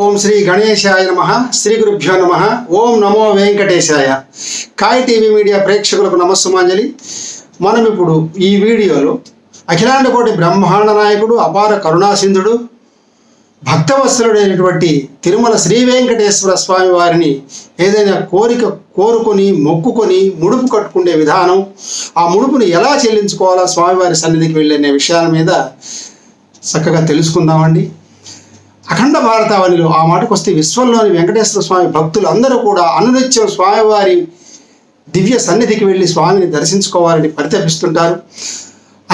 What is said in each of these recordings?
ఓం శ్రీ గణేశాయ నమః. శ్రీ గురుభ్యో నమః. ఓం నమో వెంకటేశాయ. కాయ్ టీవీ మీడియా ప్రేక్షకులకు నమస్సుమాంజలి. మనం ఇప్పుడు ఈ వీడియోలో అఖిలాండ కోటి బ్రహ్మాండ నాయకుడు, అపార కరుణాసింధుడు, భక్తవత్సలుడైనటువంటి తిరుమల శ్రీ వెంకటేశ్వర స్వామి వారిని ఏదైనా కోరిక కోరుకొని మొక్కుకొని ముడుపు కట్టుకునే విధానం, ఆ ముడుపుని ఎలా చెల్లించుకోవాలా స్వామివారి సన్నిధికి వెళ్ళనే విషయాల మీద చక్కగా తెలుసుకుందామండి. అఖండ భారతావనిలో ఆ మాటకు వస్తే విశ్వంలోని వెంకటేశ్వర స్వామి భక్తులు అందరూ కూడా అనునిత్యం స్వామివారి దివ్య సన్నిధికి వెళ్ళి స్వామిని దర్శించుకోవాలని పరితపిస్తుంటారు.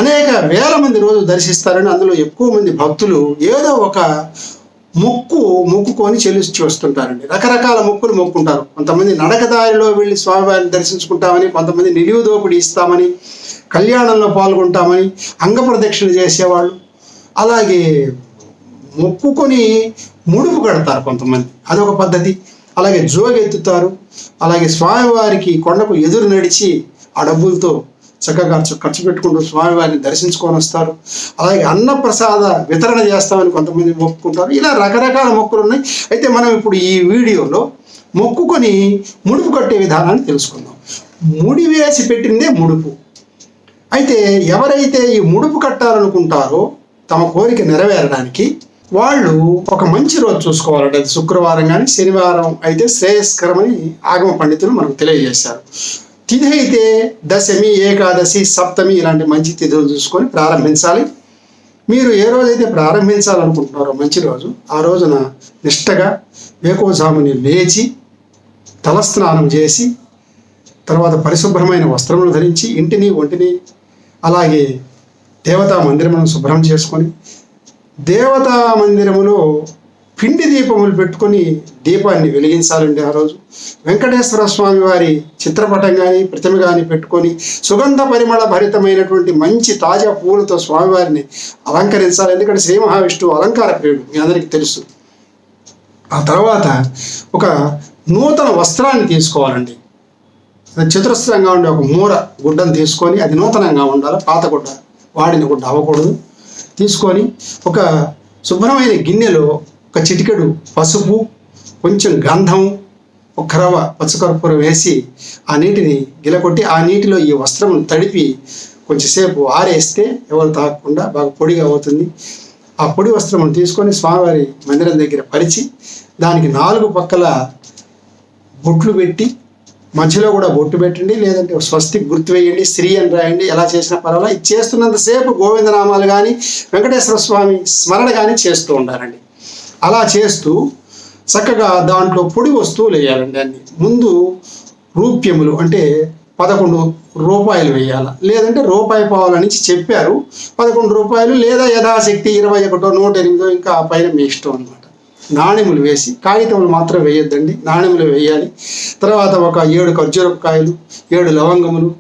అనేక వేల మంది రోజు దర్శిస్తారని, అందులో ఎక్కువ మంది భక్తులు ఏదో ఒక మొక్కుకొని చెల్లించి వస్తుంటారండి. రకరకాల మొక్కులు మొక్కుంటారు. కొంతమంది నడకదారిలో వెళ్ళి స్వామివారిని దర్శించుకుంటామని, కొంతమంది నిలువు దోపిడి ఇస్తామని, కళ్యాణంలో పాల్గొంటామని, అంగప్రదక్షిణ చేసేవాళ్ళు, అలాగే మొక్కుకొని ముడుపు కడతారు కొంతమంది, అదొక పద్ధతి. అలాగే జోగెత్తుతారు. అలాగే స్వామివారికి కొండకు ఎదురు నడిచి ఆ డబ్బులతో చక్కగా ఖర్చు పెట్టుకుంటూ స్వామివారిని దర్శించుకొని వస్తారు. అలాగే అన్నప్రసాద వితరణ చేస్తామని కొంతమంది మొక్కుకుంటారు. ఇలా రకరకాల మొక్కులు ఉన్నాయి. అయితే మనం ఇప్పుడు ఈ వీడియోలో మొక్కుకొని ముడుపు కట్టే విధానాన్ని తెలుసుకుందాం. ముడి వేసి పెట్టిందే ముడుపు. అయితే ఎవరైతే ఈ ముడుపు కట్టాలనుకుంటారో తమ కోరిక నెరవేరడానికి వాళ్ళు ఒక మంచి రోజు చూసుకోవాలంటే, అది శుక్రవారం కానీ శనివారం అయితే శ్రేయస్కరమని ఆగమ పండితులు మనకు తెలియజేశారు. తిథి అయితే దశమి, ఏకాదశి, సప్తమి ఇలాంటి మంచి తిథులు చూసుకొని ప్రారంభించాలి. మీరు ఏ రోజైతే ప్రారంభించాలనుకుంటున్నారో మంచి రోజు, ఆ రోజున నిష్టగా వేకోజాముని లేచి తలస్నానం చేసి, తర్వాత పరిశుభ్రమైన వస్త్రములు ధరించి ఇంటిని ఒంటిని అలాగే దేవతా మందిరమును శుభ్రం చేసుకొని, దేవతా మందిరములో పిండి దీపములు పెట్టుకొని దీపాన్ని వెలిగించాలండి. ఆ రోజు వెంకటేశ్వర స్వామి వారి చిత్రపటం కానీ ప్రతిమ కానీ పెట్టుకొని సుగంధ పరిమళ భరితమైనటువంటి మంచి తాజా పూలతో స్వామివారిని అలంకరించాలి. ఎందుకంటే శ్రీ మహావిష్ణువు అలంకార ప్రియుడు, మీ అందరికీ తెలుసు. ఆ తర్వాత ఒక నూతన వస్త్రాన్ని తీసుకోవాలండి. చతురస్రంగా ఉండే ఒక మూర గుడ్డను తీసుకొని, అది నూతనంగా ఉండాలి, పాత గుడ్డ, వాడిన గుడ్డ అవ్వకూడదు. తీసుకొని ఒక శుభ్రమైన గిన్నెలో ఒక చిటికెడు పసుపు, కొంచెం గంధం, ఒక రవ్వ పచ్చకర్పూరం వేసి ఆ నీటిని గిలకొట్టి ఆ నీటిలో ఈ వస్త్రమును తడిపి కొంచెంసేపు ఆరేస్తే ఎవరు తాగకుండా బాగా పొడిగా అవుతుంది. ఆ పొడి వస్త్రమును తీసుకొని స్వామివారి మందిరం దగ్గర పరిచి దానికి 4 పక్కల బొట్లు పెట్టి, మధ్యలో కూడా బొట్టు పెట్టండి, లేదంటే స్వస్తికి గుర్తు వేయండి, శ్రీ అని రాయండి. ఎలా చేసినా పర్వాలేదు. ఇది చేస్తున్నంతసేపు గోవిందనామాలు కానీ వెంకటేశ్వర స్వామి స్మరణ కానీ చేస్తూ ఉండాలండి. అలా చేస్తూ చక్కగా దాంట్లో పొడి వస్తువులు వేయాలండి. అన్ని ముందు రూప్యములు అంటే 11 రూపాయలు వేయాలి, లేదంటే రూపాయి పావులని చెప్పారు. 11 రూపాయలు లేదా యథాశక్తి 21, 108 ఇంకా ఆ పైన మీ ఇష్టం అన్నమాట. నాణెములు వేసి, కాగితములు మాత్రం వేయొద్దండి, నాణెములు వేయాలి. తర్వాత ఒక 7 ఖర్జూరకాయలు, 7 లవంగములు,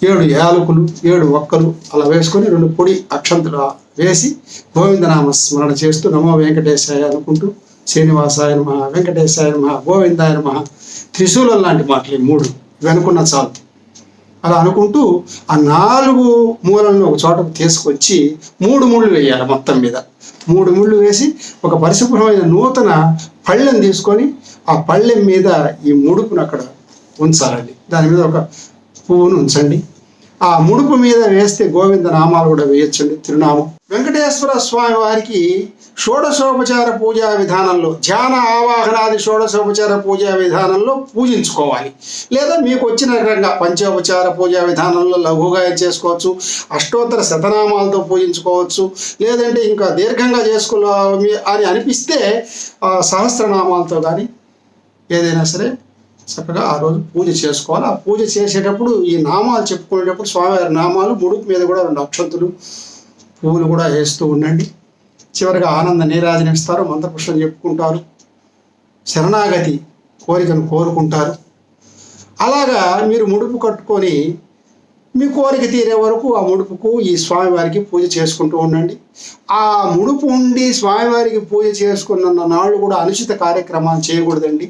7 యాలకులు, 7 ఒక్కలు అలా వేసుకొని 2 పొడి అక్షంతలు వేసి గోవిందనామ స్మరణ చేస్తూ నమో వెంకటేశాయ అనుకుంటూ శ్రీనివాసాయ నమః, వెంకటేశాయ నమః, గోవిందాయ నమః, త్రిశూలం లాంటి మాటలు 3 వెనుకున్న చాలు. అలా అనుకుంటూ ఆ 4 మూలలను ఒక చోటకు తీసుకొచ్చి 3 ముళ్ళు వేయాలి. మొత్తం మీద 3 ముళ్ళు వేసి ఒక పరిశుభ్రమైన నూతన పళ్ళెం తీసుకొని ఆ పళ్ళెం మీద ఈ ముడుపును అక్కడ ఉంచాలండి. దాని మీద ఒక పువ్వును ఉంచండి. ఆ ముడుపు మీద వేస్తే గోవింద నామాలు కూడా వేయొచ్చండి, తిరునామం. వెంకటేశ్వర స్వామి వారికి షోడశోపచార పూజా విధానంలో, ధ్యాన ఆవాహనాది షోడశోపచార పూజా విధానంలో పూజించుకోవాలి. లేదా మీకు వచ్చిన రకంగా పంచోపచార పూజా విధానంలో లఘుగా చేసుకోవచ్చు, అష్టోత్తర శతనామాలతో పూజించుకోవచ్చు, లేదంటే ఇంకా దీర్ఘంగా చేసుకోవాలి అని అనిపిస్తే సహస్రనామాలతో కానీ ఏదైనా సరే చక్కగా ఆ రోజు పూజ చేసుకోవాలి. ఆ పూజ చేసేటప్పుడు ఈ నామాలు చెప్పుకునేటప్పుడు స్వామివారి నామాలు ముడుపు మీద కూడా 2 అక్షంతులు, పువ్వులు కూడా వేస్తూ ఉండండి. చివరిగా ఆనంద నీరాజన ఇస్తారు, మంత్రపుష్పం చెప్పుకుంటారు, శరణాగతి కోరికను కోరుకుంటారు. అలాగా మీరు ముడుపు కట్టుకొని మీ కోరిక తీరే వరకు ఆ ముడుపుకు ఈ స్వామివారికి పూజ చేసుకుంటూ ఉండండి. ఆ ముడుపు ఉండి స్వామివారికి పూజ చేసుకున్న నాళ్ళు కూడా అనుచిత కార్యక్రమాలు చేయకూడదండి.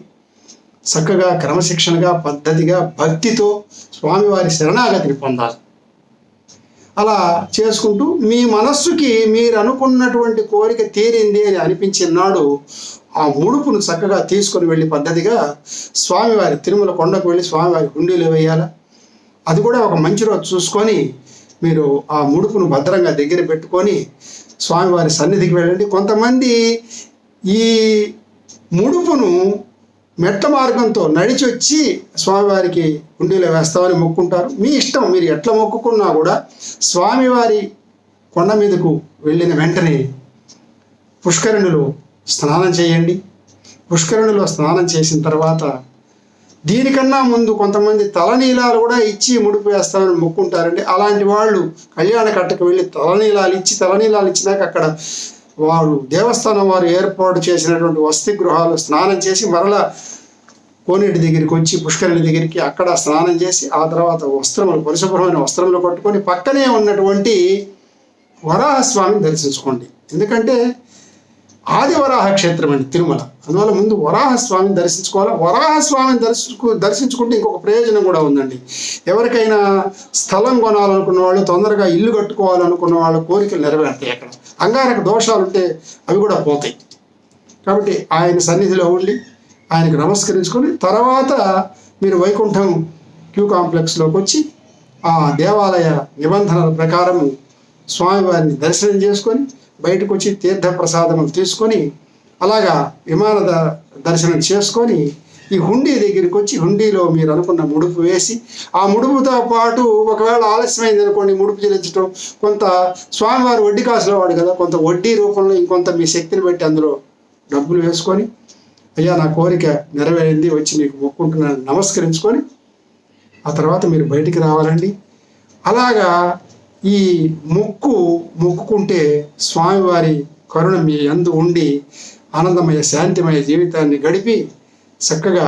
చక్కగా క్రమశిక్షణగా పద్ధతిగా భక్తితో స్వామివారి శరణాగతిని పొందాలి. అలా చేసుకుంటూ మీ మనస్సుకి మీరు అనుకున్నటువంటి కోరిక తీరింది అని అనిపించిన నాడు ఆ ముడుపును చక్కగా తీసుకొని వెళ్ళి పద్ధతిగా స్వామివారి తిరుమల కొండకు వెళ్ళి స్వామివారి హుండీలో వేయాలి. అది కూడా ఒక మంచి రోజు చూసుకొని మీరు ఆ ముడుపును భద్రంగా దగ్గర పెట్టుకొని స్వామివారి సన్నిధికి వెళ్ళండి. కొంతమంది ఈ ముడుపును మెట్ల మార్గంతో నడిచి వచ్చి స్వామివారికి హుండీలో వేస్తామని మొక్కుంటారు. మీ ఇష్టం, మీరు ఎట్లా మొక్కుకున్నా కూడా స్వామివారి కొండ మీదకు వెళ్ళిన వెంటనే పుష్కరిణిలో స్నానం చేయండి. పుష్కరిణిలో స్నానం చేసిన తర్వాత దీనికన్నా ముందు కొంతమంది తలనీలాలు కూడా ఇచ్చి ముడుపు వేస్తామని మొక్కుంటారండి. అలాంటి వాళ్ళు కళ్యాణ కట్టకు వెళ్ళి తలనీలాలు ఇచ్చినాక అక్కడ వారు దేవస్థానం వారు ఏర్పాటు చేసినటువంటి వసతి గృహాలు స్నానం చేసి మరలా కోనేటి దగ్గరికి వచ్చి పుష్కరిణి దగ్గరికి అక్కడ స్నానం చేసి ఆ తర్వాత వస్త్రములు పరిశుభ్రమైన వస్త్రములు కట్టుకొని పక్కనే ఉన్నటువంటి వరాహస్వామిని దర్శించుకోండి. ఎందుకంటే ఆది వరాహ క్షేత్రం అండి తిరుమల, అందువల్ల ముందు వరాహస్వామిని దర్శించుకోవాలి. వరాహస్వామిని దర్శించుకుంటే ఇంకొక ప్రయోజనం కూడా ఉందండి. ఎవరికైనా స్థలం కొనాలనుకున్న వాళ్ళు, తొందరగా ఇల్లు కట్టుకోవాలనుకున్న వాళ్ళ కోరికలు నెరవేరుతాయి. అక్కడ అంగారక దోషాలు ఉంటే అవి కూడా పోతాయి. కాబట్టి ఆయన సన్నిధిలో ఉండి ఆయనకు నమస్కరించుకొని తర్వాత మీరు వైకుంఠం క్యూ కాంప్లెక్స్లోకి వచ్చి ఆ దేవాలయ నిబంధనల ప్రకారము స్వామివారిని దర్శనం చేసుకొని బయటకు వచ్చి తీర్థ ప్రసాదములు తీసుకొని అలాగా విమాన దర్శనం చేసుకొని ఈ హుండీ దగ్గరికి వచ్చి హుండీలో మీరు అనుకున్న ముడుపు వేసి ఆ ముడుపుతో పాటు ఒకవేళ ఆలస్యమైంది అనుకోండి ముడుపు చెల్లించడం, కొంత స్వామివారి వడ్డీ కాసులో వాడు కదా, కొంత వడ్డీ రూపంలో ఇంకొంత మీ శక్తిని బట్టి అందులో డబ్బులు వేసుకొని అయ్యా నా కోరిక నెరవేరింది వచ్చి మీకు మొక్కుంటున్నాను నమస్కరించుకొని ఆ తర్వాత మీరు బయటికి రావాలండి. అలాగా ఈ మొక్కుకుంటే స్వామివారి కరుణ మీ యందు ఉండి ఆనందమయ శాంతిమయ జీవితాన్ని గడిపి చక్కగా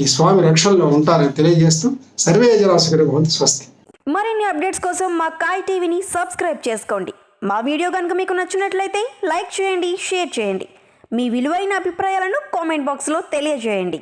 ఈ స్వామి రక్షణలో ఉంటారని తెలియజేస్తూ సర్వే జనాసుకుని భవంతు. స్వస్తి. మరిన్ని అప్డేట్స్ కోసం మా కాయ్ టీవీని సబ్స్క్రైబ్ చేసుకోండి. మా వీడియో కనుక మీకు నచ్చినట్లయితే లైక్ చేయండి, షేర్ చేయండి. మీ విలువైన అభిప్రాయాలను కామెంట్ బాక్స్లో తెలియజేయండి.